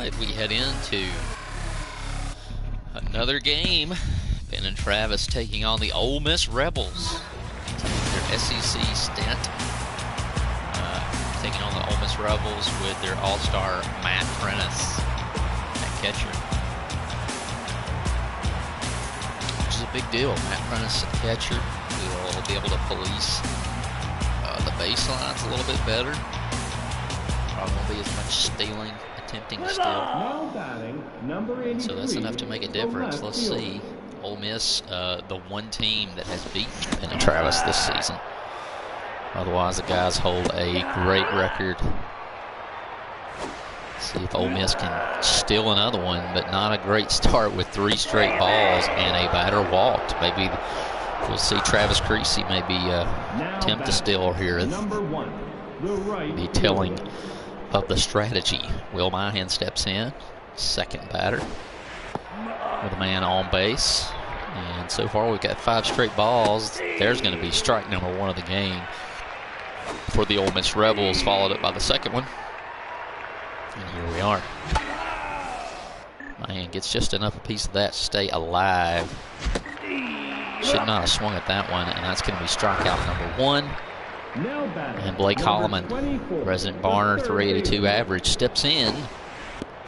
right, we head into another game. Ben and Travis taking on the Ole Miss Rebels. Their SEC stint. Taking on the Ole Miss Rebels with their all-star Matt Prentice at catcher. Which is a big deal. Matt Prentice at catcher will be able to police the baselines a little bit better. Probably won't be as much stealing, attempting to steal. And so that's enough to make a difference. Let's see. Ole Miss, the one team that has beaten Ben and Travis this season. Otherwise, the guys hold a great record. See if Ole Miss can steal another one, but not a great start with 3 straight balls and a batter walked. Maybe we'll see Travis Creasy maybe attempt to steal here. Be telling of the strategy. Will Mahan steps in, second batter, with a man on base. And so far we've got 5 straight balls. There's going to be strike number 1 of the game for the Ole Miss Rebels, followed up by the second one. And here we are. Mahan gets just enough a piece of that to stay alive. Should not have swung at that one, and that's going to be strikeout number 1. And Blake Holloman, President Barner, 382 average, steps in.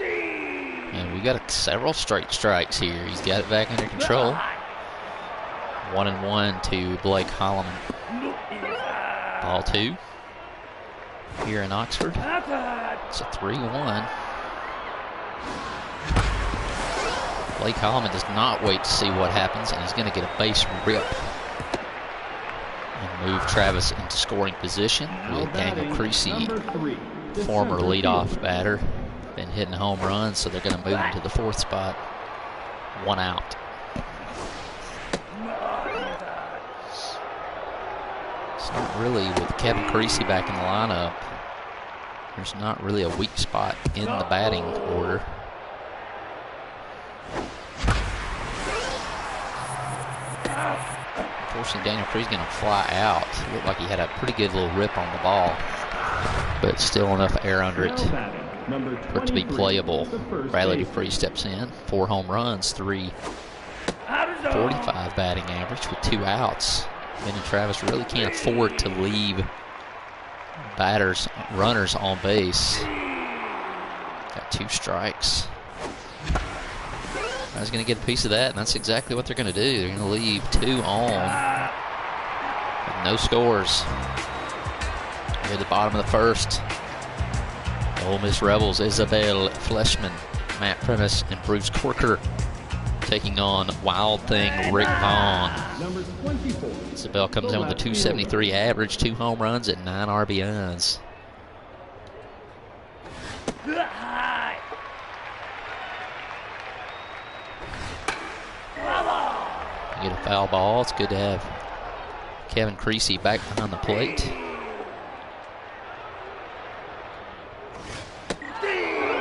And we got several straight strikes here. He's got it back under control. 1-1 to Blake Holloman. Ball 2 here in Oxford. It's a 3-1. Blake Holloman does not wait to see what happens, and he's going to get a base rip and move Travis into scoring position with Daniel Creasy, former leadoff batter. Been hitting home runs, so they're going to move him to the 4th spot. 1 out. It's not really, with Kevin Creasy back in the lineup, there's not really a weak spot in the batting order. Unfortunately, Daniel Creasy's going to fly out. It looked like he had a pretty good little rip on the ball, but still enough air under it for it to be playable. Bradley Dupree steps in, 4 home runs, 345 batting average with 2 outs. Ben and Travis really can't afford to leave runners on base. Got 2 strikes. I was going to get a piece of that, and that's exactly what they're going to do. They're going to leave 2 on with no scores. We're at the bottom of the 1st. Ole Miss Rebels, Isabel Fleshman, Matt Prentice, and Bruce Corker taking on Wild Thing Rick Vaughn. Isabel comes in with a 273 average, 2 home runs, and 9 RBIs. You get a foul ball. It's good to have Kevin Creasy back behind the plate.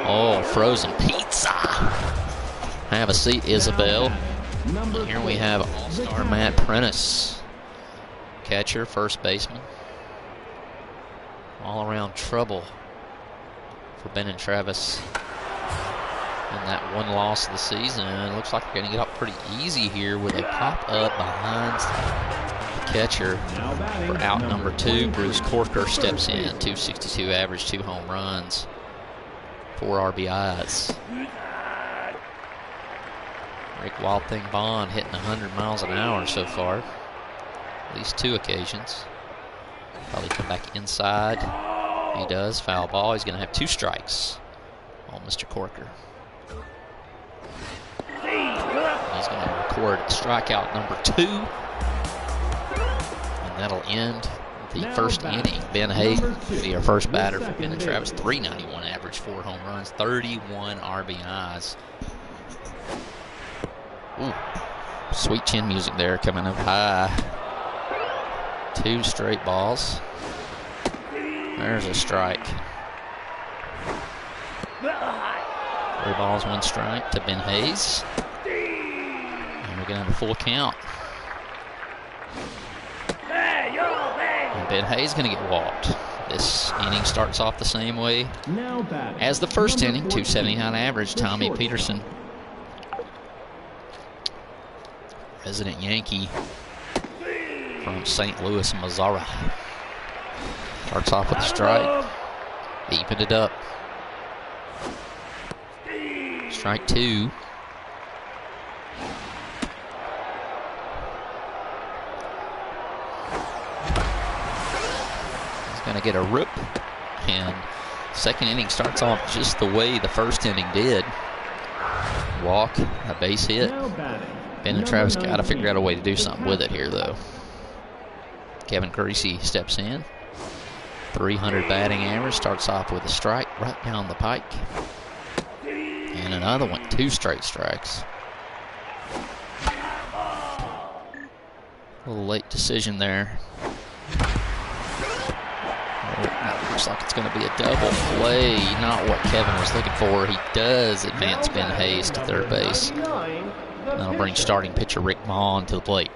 Oh, frozen pizza. Have a seat, Isabel. And here we have all-star Matt Prentice, catcher, first baseman. All around trouble for Ben and Travis in that 1 loss of the season. It looks like they're going to get up pretty easy here with a pop-up behind the catcher for out number 2. Bruce Corker steps in, 262 average, 2 home runs, 4 RBIs. Rick Wild Thing Vaughn hitting 100 miles an hour so far. At least 2 occasions. Probably come back inside. He does. Foul ball. He's going to have 2 strikes on Mr. Corker. He's going to record strikeout number 2. And that'll end the 1st inning. Ben Hayes will be our first batter for Ben and Travis. 391 average, 4 home runs, 31 RBIs. Ooh, sweet chin music there coming up high. 2 straight balls. There's a strike. 3 balls, 1 strike to Ben Hayes. And we're getting a full count. And Ben Hayes is going to get walked. This inning starts off the same way as the first inning, 279 average. Tommy Peterson, resident Yankee from St. Louis, Missouri. Starts off with a strike, evened it up. Strike 2. Going to get a rip, and second inning starts off just the way the first inning did. Walk, a base hit. Ben and Travis got to figure out a way to do something with it here, though. Kevin Creasy steps in. 300 batting average, starts off with a strike right down the pike. And another one, 2 straight strikes. A little late decision there. Looks like it's going to be a double play. Not what Kevin was looking for. He does advance Ben Hayes to third base. That'll bring starting pitcher Rick Vaughn to the plate.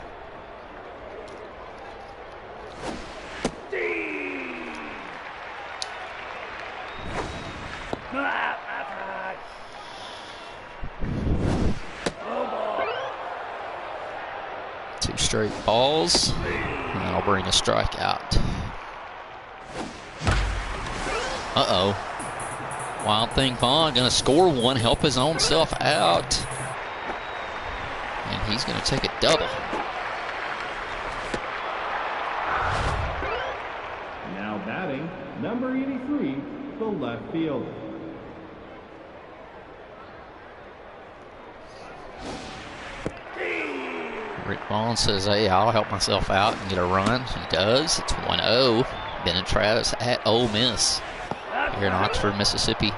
Two straight balls. And that'll bring a strikeout. Uh-oh. Wild Thing Vaughn going to score one, help his own self out. And he's going to take a double. Now batting, number 83, the left fielder. Rick Vaughn says, hey, I'll help myself out and get a run. He does. It's 1-0. Ben and Travis at Ole Miss here in Oxford, Mississippi.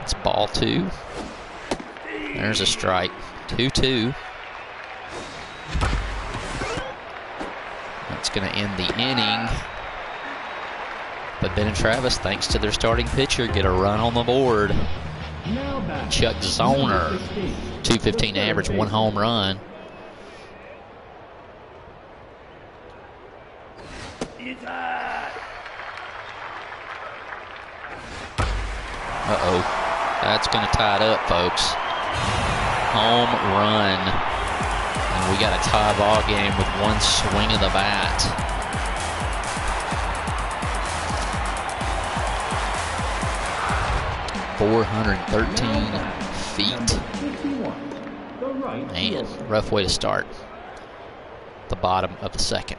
It's ball 2. There's a strike. 2-2. That's going to end the inning. But Ben and Travis, thanks to their starting pitcher, get a run on the board. Chuck Zoner, 215 average, 1 home run. Uh-oh. That's going to tie it up, folks. Home run. And we got a tie ball game with one swing of the bat. .413 feet. Man, rough way to start. The bottom of the second.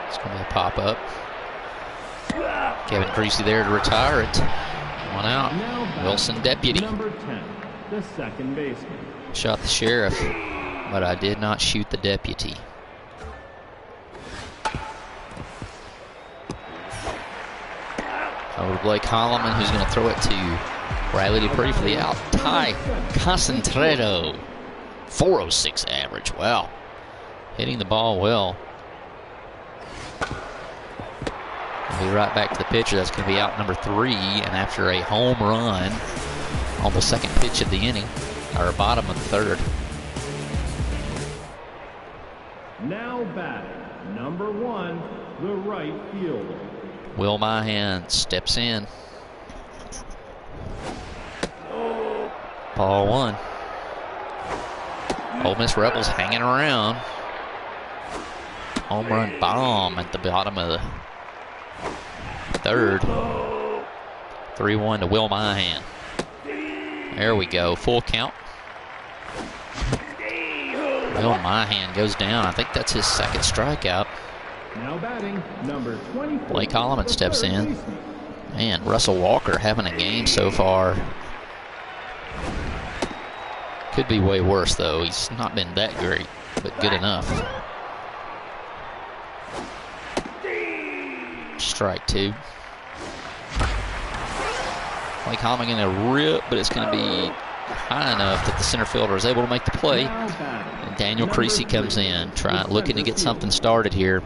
It's going to be a pop-up. Kevin Creasy there to retire it. 1 out. Wilson deputy. Number 10, the second baseman. Shot the sheriff, but I did not shoot the deputy. Over to Blake Holloman, who's going to throw it to Riley Dupree for the out. Ty Concentrado, 406 average. Wow. Hitting the ball well. We'll be right back to the pitcher. That's going to be out number 3. And after a home run on the second pitch of the inning, or bottom of the third. Now batting, number 1, the right fielder. Will Mahan steps in. Ball 1. Ole Miss Rebels hanging around. Home run bomb at the bottom of the third. 3-1 to Will Mahan. There we go. Full count. Will Mahan goes down. I think that's his second strikeout. Now batting, number 24. Blake Holloman steps in. Man, Russell Walker having a game so far. Could be way worse, though. He's not been that great, but good enough. Strike 2. Blake Holloman going to rip, but it's going to be high enough that the center fielder is able to make the play. And Daniel Creasy comes in, looking to get something started here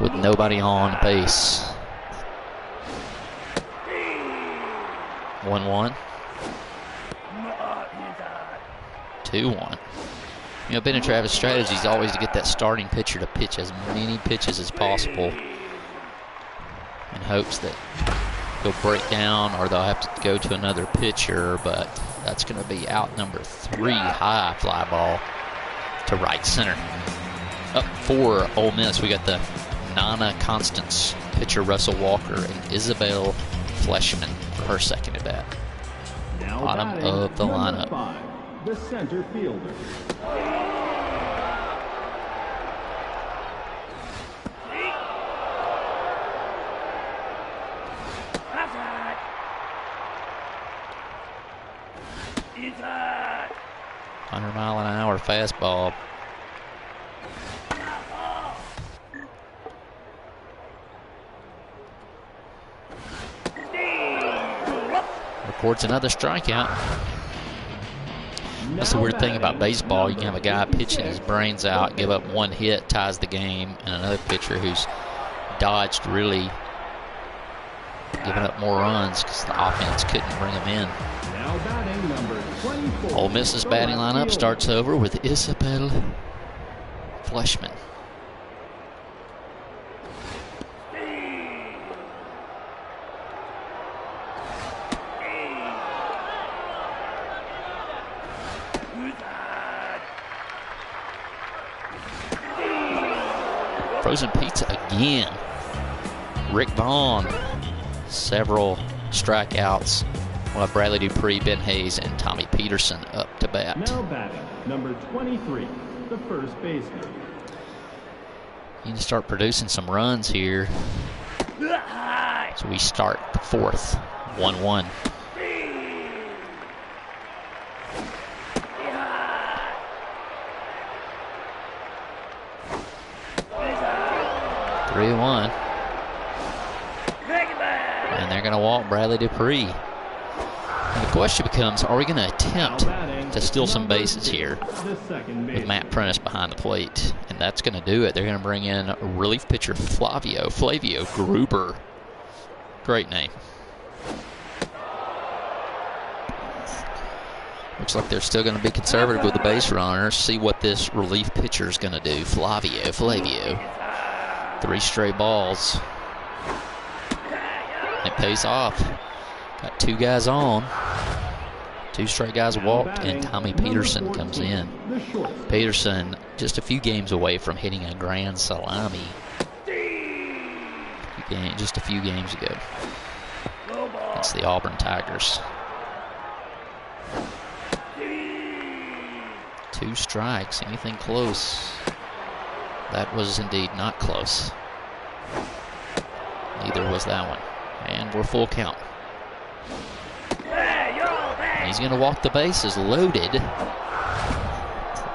with nobody on base. 1-1. 2-1. You know, Ben and Travis' strategy is always to get that starting pitcher to pitch as many pitches as possible in hopes that he'll break down or they'll have to go to another pitcher, but that's going to be out number 3, high fly ball to right center. Up for Ole Miss, we got the Nana Constance pitcher, Russell Walker, and Isabel Fleshman for her second at bat. Bottom of the lineup. 5, the center fielder. Inside. 100-mile-an-hour fastball. Records another strikeout. That's the weird thing about baseball. You can have a guy pitching his brains out, give up 1 hit, ties the game, and another pitcher who's dodged, really giving up more runs because the offense couldn't bring him in. Now batting number 24. Ole Miss's batting lineup starts over with Isabel Fleshman. Frozen pizza again. Rick Vaughn, several strikeouts. We'll have Bradley Dupree, Ben Hayes, and Tommy Peterson up to bat. Now batting number 23, the first baseman. You need to start producing some runs here. So we start the 4th, 1-1. 3-1. And they're going to walk Bradley Dupree. And the question becomes, are we going to attempt to steal some bases here with Matt Prentice behind the plate? And that's going to do it. They're going to bring in relief pitcher Flavio Gruber. Great name. Looks like they're still going to be conservative with the base runners. See what this relief pitcher is going to do. Flavio. 3 straight balls. It pays off. Got 2 guys on. 2 straight guys walked, and Tommy Peterson comes in. Peterson just a few games away from hitting a grand salami. Just a few games ago. That's the Auburn Tigers. 2 strikes. Anything close? That was indeed not close. Neither was that one. And we're full count. And he's going to walk the bases, loaded.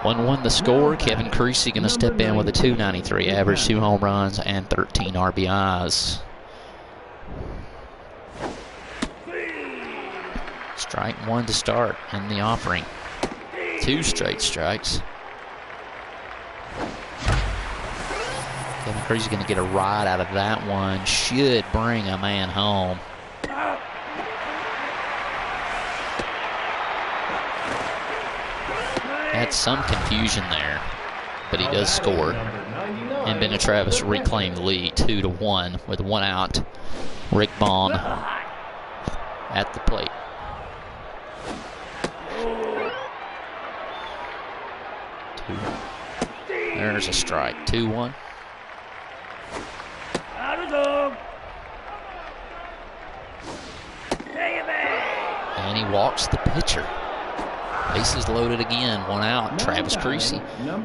1-1 the score. Kevin Creasy going to step in with a .293 average, 2 home runs, and 13 RBIs. Strike 1 to start in the offering. 2 straight strikes. Kevin Creasy's going to get a ride out of that one. Should bring a man home. Had some confusion there, but he does score. And Ben and Travis reclaim the lead 2-1 with 1 out. Rick Vaughn at the plate. There's a strike. 2-1. And he walks the pitcher. Bases loaded again. 1 out. Travis Creasy.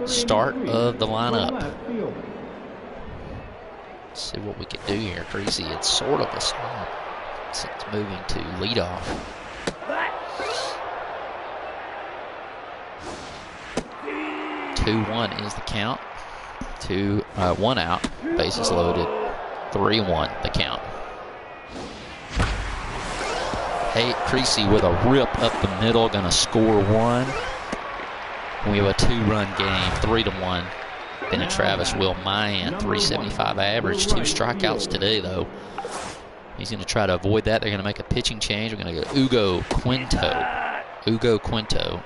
Start of the lineup. Let's see what we can do here. Creasy, it's sort of a start since moving to leadoff. Two-1 is the count. 1 out. Bases loaded. 3-1 the count. Hey, Creasy with a rip up the middle, going to score 1. We have a 2-run game, 3-1. Ben and Travis will Mayan, 375 average, 2 strikeouts today, though. He's going to try to avoid that. They're going to make a pitching change. We're going to go Ugo Quinto. Ugo Quinto,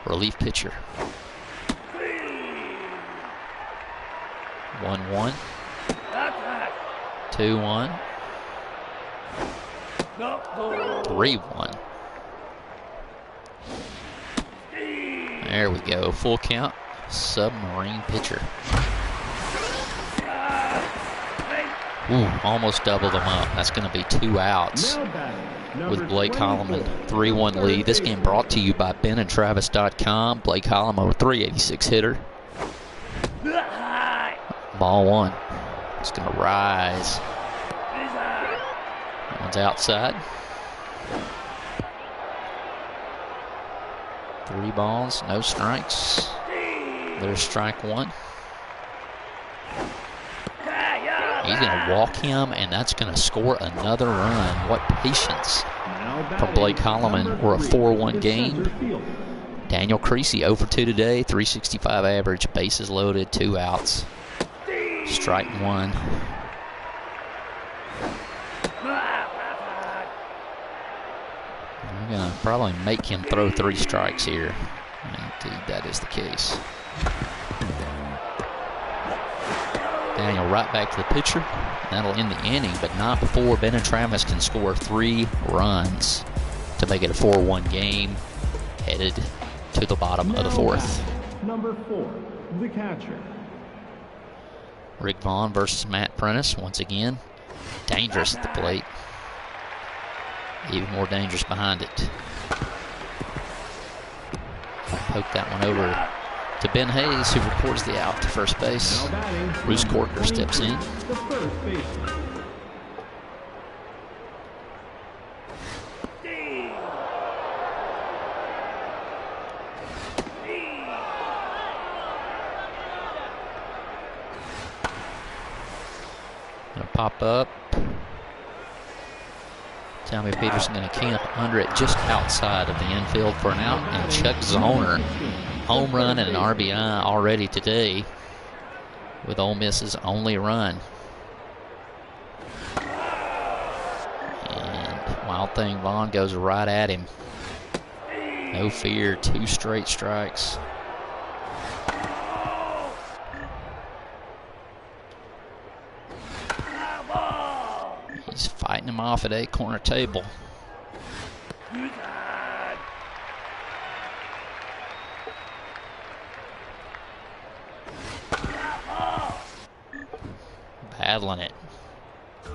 relief pitcher. 1-1. Attack. 2-1. No. 3-1. There we go. Full count. Submarine pitcher. Ooh, almost doubled them up. That's going to be 2 outs with Blake Holloman. 3-1 lead. This game brought to you by BenandTravis.com. Blake Holloman, 386 hitter. Ball 1. It's going to rise. That one's outside. 3 balls, no strikes. There's strike 1. He's going to walk him, and that's going to score another run. What patience from Blake Holloman. We're a 4-1 game. Daniel Creasy 0 for 2 today, 365 average, bases loaded, 2 outs. Strike 1. I'm going to probably make him throw 3 strikes here. Indeed, that is the case. Daniel right back to the pitcher. That'll end the inning, but not before Ben and Travis can score 3 runs to make it a 4-1 game, headed to the bottom of the 4th. Number 4, the catcher. Rick Vaughn versus Matt Prentice once again. Dangerous at the plate. Even more dangerous behind it. Poke that one over to Ben Hayes, who records the out to first base. Bruce Corker steps in. The first baseman. Gonna pop up. Tommy Peterson gonna camp under it just outside of the infield for an out, and Chuck Zoner, home run and an RBI already today with Ole Miss's only run. And Wild Thing Vaughn goes right at him. No fear, 2 straight strikes. He's fighting him off at a corner table. Battling it. He's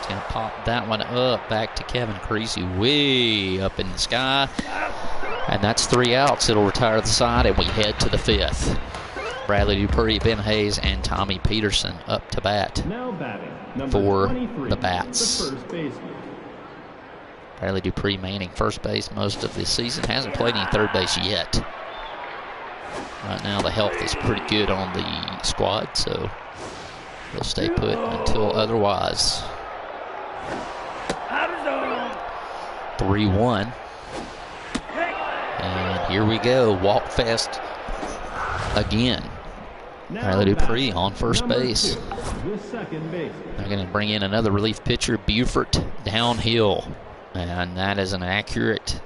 going to pop that one up back to Kevin Creasy, way up in the sky. And that's 3 outs. It'll retire the side, and we head to the 5th. Bradley Dupree, Ben Hayes, and Tommy Peterson up to bat for the Bats. Bradley Dupree manning first base most of this season. Hasn't played any third base yet. Right now the health is pretty good on the squad, so he'll stay put until otherwise. 3-1. And here we go. Walk fest again. Bradley Dupree on first base. They're going to bring in another relief pitcher, Buford, downhill. And that is an accurate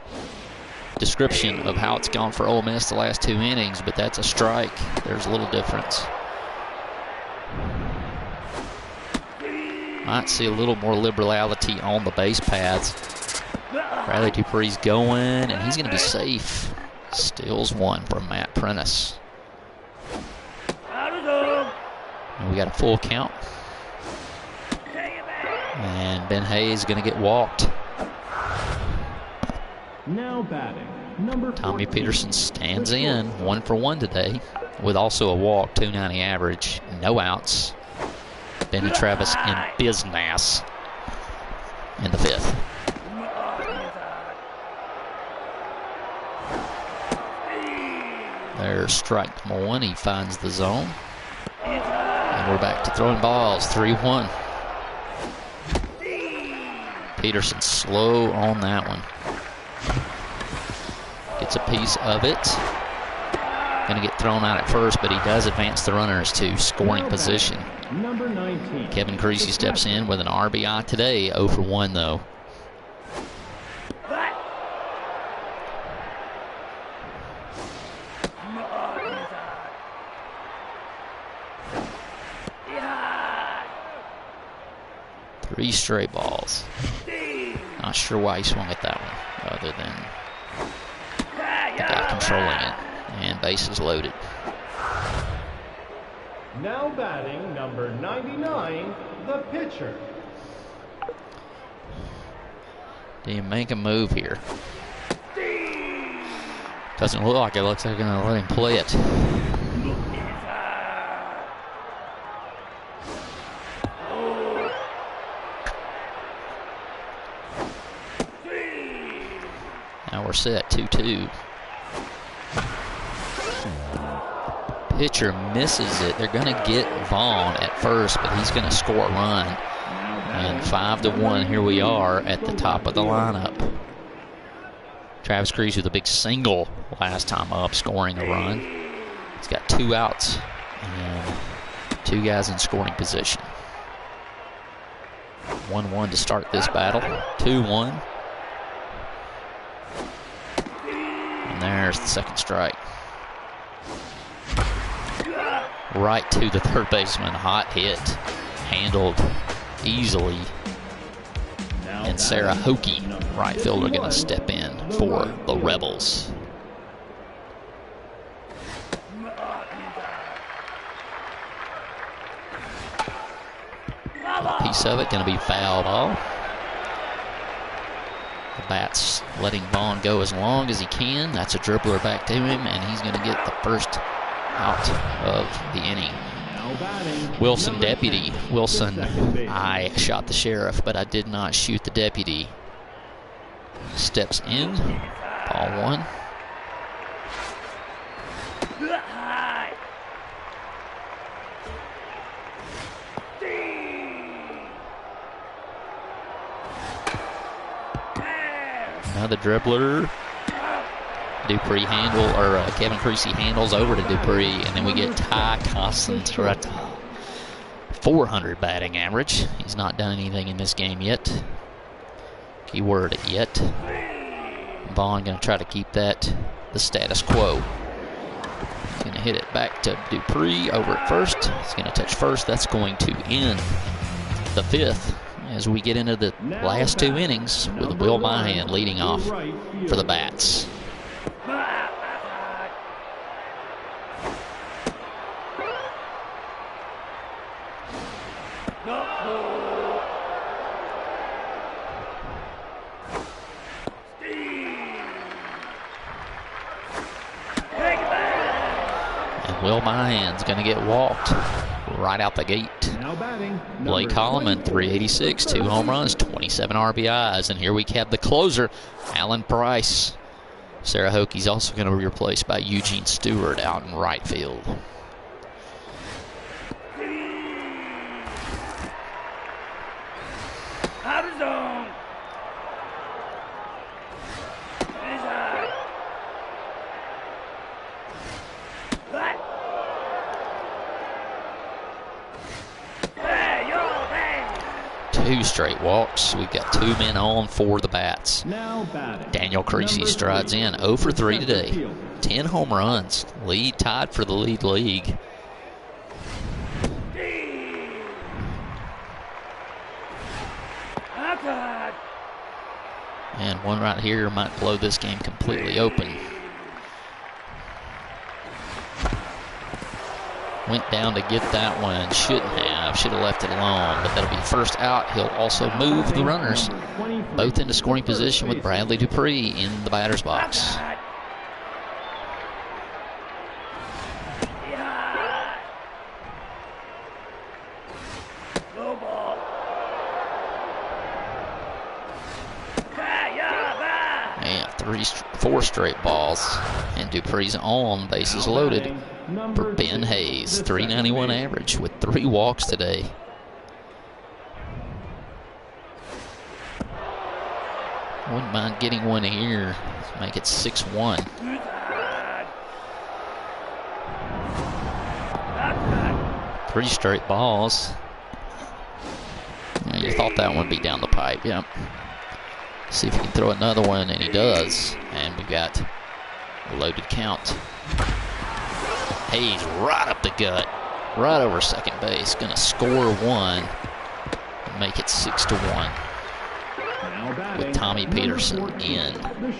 description of how it's gone for Ole Miss the last 2 innings, but that's a strike. There's a little difference. Might see a little more liberality on the base paths. Bradley Dupree's going, and he's going to be safe. Steals one from Matt Prentice. And we got a full count. And Ben Hayes is going to get walked. Now batting, number Tommy Peterson stands in, 1 for 1 today, with also a walk, 290 average, no outs. Ben and Travis in business in the 5th. There's strike number 1. He finds the zone. And we're back to throwing balls, 3-1. Peterson slow on that one. Gets a piece of it. Going to get thrown out at first, but he does advance the runners to scoring position. Number 19. Kevin Creasy steps in with an RBI today, 0 for 1 though. 3 straight balls. Not sure why he swung at that one, other than the guy controlling it. And bases loaded. Now batting number 99, the pitcher. Do you make a move here? Doesn't look like it. Looks like they're going to let him play it. Now we're set 2-2. Pitcher misses it. They're going to get Vaughn at first, but he's going to score a run. And 5-1, here we are at the top of the lineup. Travis Creasy with a big single last time up, scoring a run. He's got 2 outs and 2 guys in scoring position. 1-1 to start this battle. 2-1. And there's the second strike. Right to the third baseman. Hot hit. Handled easily. And Sarah Hokie, right fielder, going to step in for the Rebels. A piece of it going to be foul ball. The bat's letting Vaughn go as long as he can. That's a dribbler back to him, and he's going to get the first out of the inning. Wilson deputy. Wilson, I shot the sheriff, but I did not shoot the deputy. Steps in. Ball 1. Another dribbler. Dupree Kevin Creasy handles over to Dupree, and then we get Ty Concentrato. 400 batting average. He's not done anything in this game yet. Keyword yet. Vaughn going to try to keep that the status quo. He's going to hit it back to Dupree over at first. He's going to touch first. That's going to end the 5th as we get into the last 2 innings with Will Mahan leading off for the Bats. And Will Mahan's going to get walked right out the gate. Blake Holloman, 386, 2 home runs, 27 RBIs. And here we have the closer, Alan Price. Sarah Hokie's also going to be replaced by Eugene Stewart out in right field. Out of zone. Two straight walks. We've got 2 men on for the Bats. Daniel Creasy strides in 0 for 3 today. 10 home runs. Lead tied for the lead league. And one right here might blow this game completely open. Went down to get that one. Should have left it alone, but that'll be first out. He'll also move the runners both into scoring position with Bradley Dupree in the batter's box. And 4 straight balls, and Dupree's on, bases loaded for Ben Hayes. 391 average with 3 walks today. Wouldn't mind getting one here. Make it 6-1. Three straight balls. Yeah, you thought that one would be down the pipe, yep. See if he can throw another one, and he does. And we've got a loaded count. Hayes right up the gut, right over second base. Going to score 1. make it 6-1 with Tommy Peterson in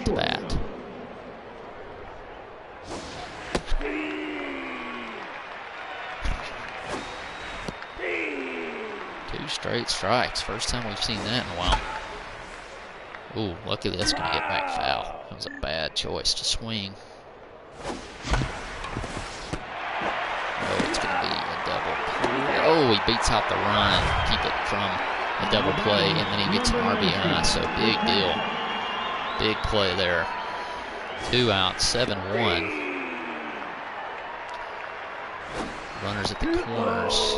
the bat. Two straight strikes. First time we've seen that in a while. Ooh, luckily that's going to get back foul. That was a bad choice to swing. Oh, it's going to be a double play. Oh, he beats out the run. Keep it from a double play, and then he gets an RBI, so big deal. Big play there. 2 out, 7-1. Runners at the corners.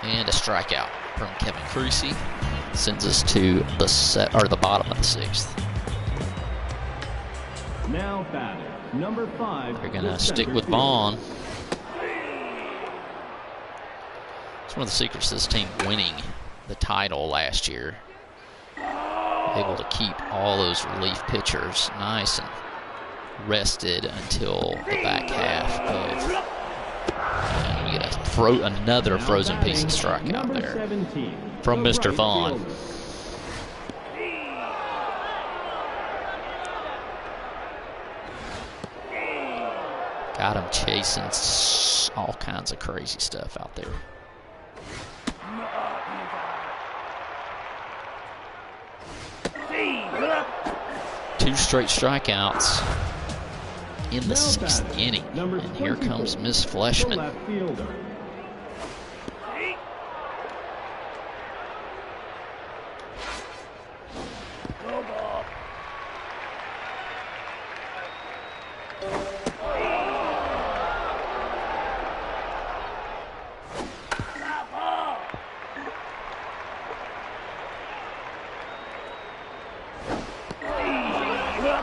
And a strikeout from Kevin Creasy sends us to the bottom of the 6th. Now batting, number 5. They're gonna stick with Vaughn. It's one of the secrets of this team winning the title last year. Able to keep all those relief pitchers nice and rested until the back half of. And we get another frozen piece of strikeout there from Mr. Vaughn. Got him chasing all kinds of crazy stuff out there. Two straight strikeouts in the 6th inning. And here comes Miss Fleshman.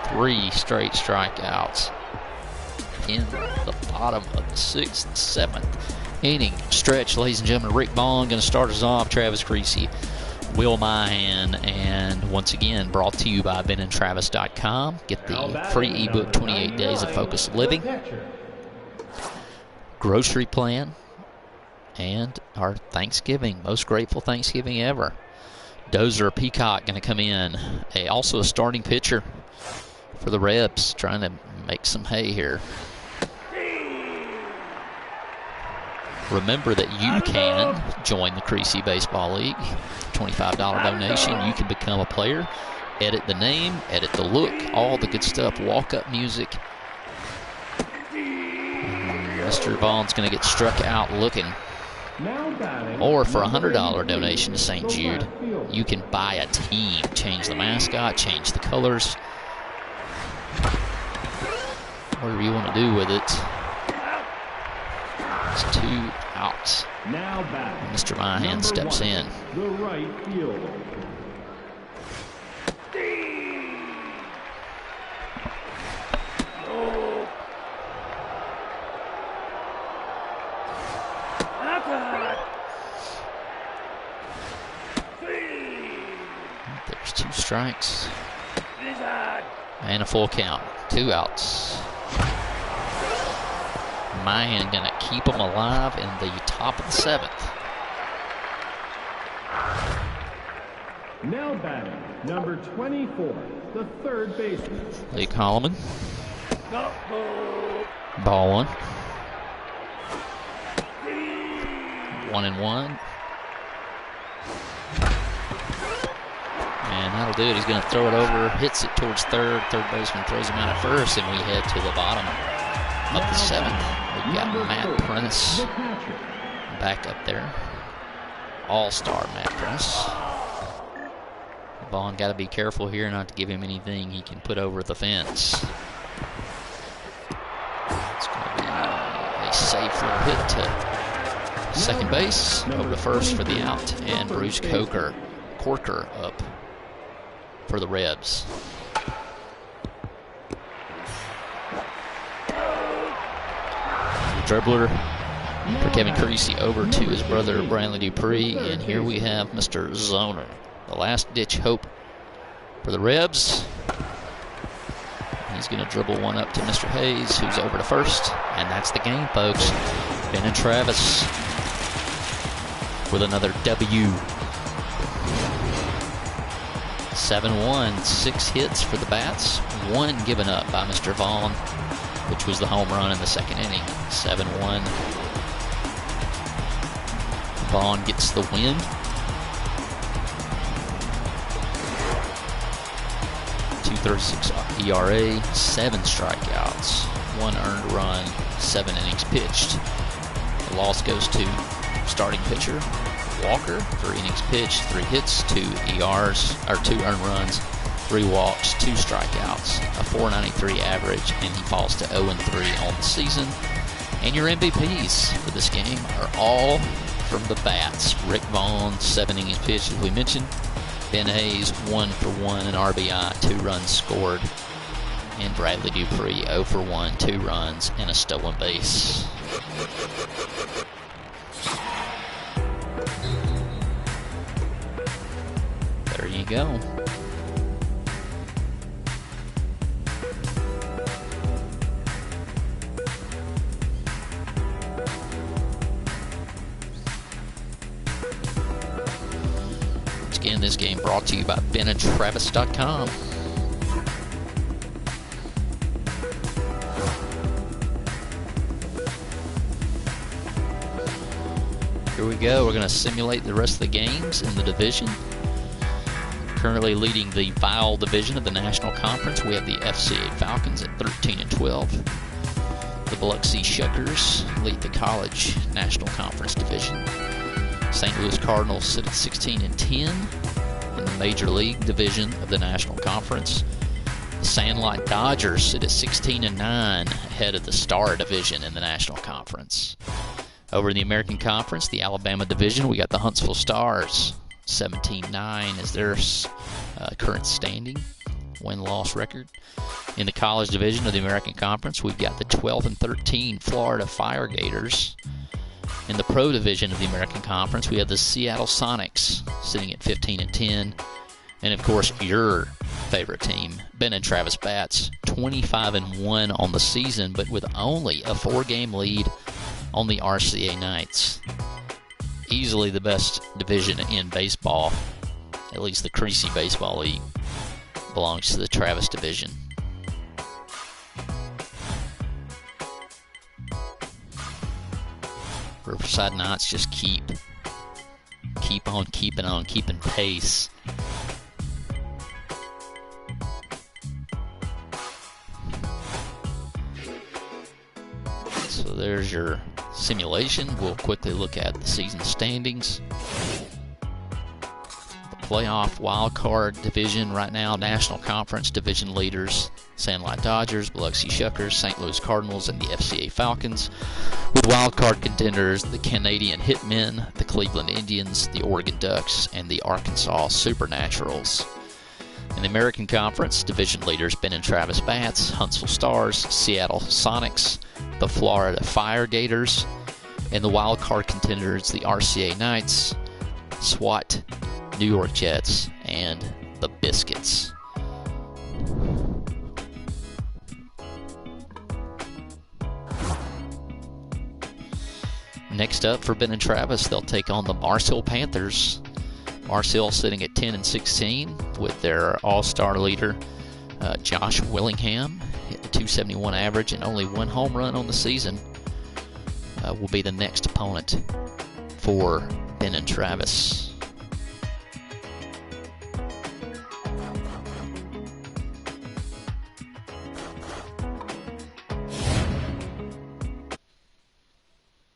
3 straight strikeouts in the bottom of the 6th and 7th inning stretch, ladies and gentlemen. Rick Vaughn going to start us off. Travis Creasy, Will Mahan, and once again brought to you by benandtravis.com. Get the free ebook 28 Days of Focused Living, grocery plan, and our Thanksgiving, most grateful Thanksgiving ever. Dozer Peacock going to come in, also a starting pitcher for the Rebs, trying to make some hay here. Remember that you can join the Creasy Baseball League. $25 donation. You can become a player. Edit the name, edit the look, all the good stuff. Walk-up music. Mr. Vaughn's going to get struck out looking. Or for a $100 donation to St. Jude, you can buy a team. Change the mascot, change the colors. Whatever you want to do with it. It's 2 outs. Mr. Mahan steps in. The right fielder. There's 2 strikes. And a full count. 2 outs. Mahan going to keep them alive in the top of the 7th. Now batting, number 24, the third baseman. Lee Holloman. Ball 1. 1-1. And that'll do it. He's going to throw it over, hits it towards third. Third baseman throws him out at first, and we head to the bottom of the 7th. We've got Matt Prentice back up there. All-star Matt Prentice. Vaughn got to be careful here not to give him anything he can put over the fence. It's going to be a safe little hit to second base. Over to first for the out. And Bruce Corker up for the Rebs. Dribbler for Kevin Creasy over to his brother Brantley Dupree, and here we have Mr. Zoner, the last ditch hope for the Rebs. He's He's going to dribble one up to Mr. Hayes, who's over to first. And that's the game, folks. Ben and Travis with another W. 7-1, 6 hits for the Bats, 1 given up by Mr. Vaughn, which was the home run in the second inning. 7-1. Vaughn gets the win. 2.36 ERA, 7 strikeouts, 1 earned run, 7 innings pitched. The loss goes to starting pitcher Walker. 3 innings pitched, 3 hits, 2 earned runs, 3 walks, 2 strikeouts, a .493 average, and he falls to 0-3 on the season. And your MVPs for this game are all from the Bats. Rick Vaughn, 7 innings pitched, as we mentioned. Ben Hayes, 1 for 1, an RBI, 2 runs scored. And Bradley Dupree, 0 for 1, 2 runs, and a stolen base. There you go. Again, this game brought to you by benandtravis.com. Here we go. We're going to simulate the rest of the games in the division. Currently leading the Vial division of the National Conference, we have the FCA Falcons at 13-12. The Biloxi Shuckers lead the College National Conference division. St. Louis Cardinals sit at 16-10 in the Major League division of the National Conference. The Sandlot Dodgers sit at 16-9 ahead of the Star division in the National Conference. Over in the American Conference, the Alabama division, we got the Huntsville Stars. 17-9 is their current standing, win-loss record. In the College division of the American Conference, we've got the 12-13 Florida Fire Gators. In the Pro division of the American Conference, we have the Seattle Sonics sitting at 15-10. And, of course, your favorite team, Ben and Travis Bats, 25-1 on the season, but with only a 4-game lead on the RCA Knights. Easily the best division in baseball, at least the Creasy Baseball League, belongs to the Travis division. Riverside Knights just keep on keeping pace. So there's your simulation. We'll quickly look at the season standings. The playoff wild card division right now, National Conference division leaders, Sandlot Dodgers, Biloxi Shuckers, St. Louis Cardinals, and the FCA Falcons. With wild card contenders, the Canadian Hitmen, the Cleveland Indians, the Oregon Ducks, and the Arkansas Supernaturals. In the American Conference, division leaders Ben and Travis Bats, Huntsville Stars, Seattle Sonics, the Florida Fire Gators, and the wild card contenders, the RCA Knights, SWAT, New York Jets, and the Biscuits. Next up for Ben and Travis, they'll take on the Mars Hill Panthers. Mars Hill sitting at 10-16 with their all-star leader, Josh Willingham, hit the .271 average and only 1 home run on the season. Will be the next opponent for Ben and Travis.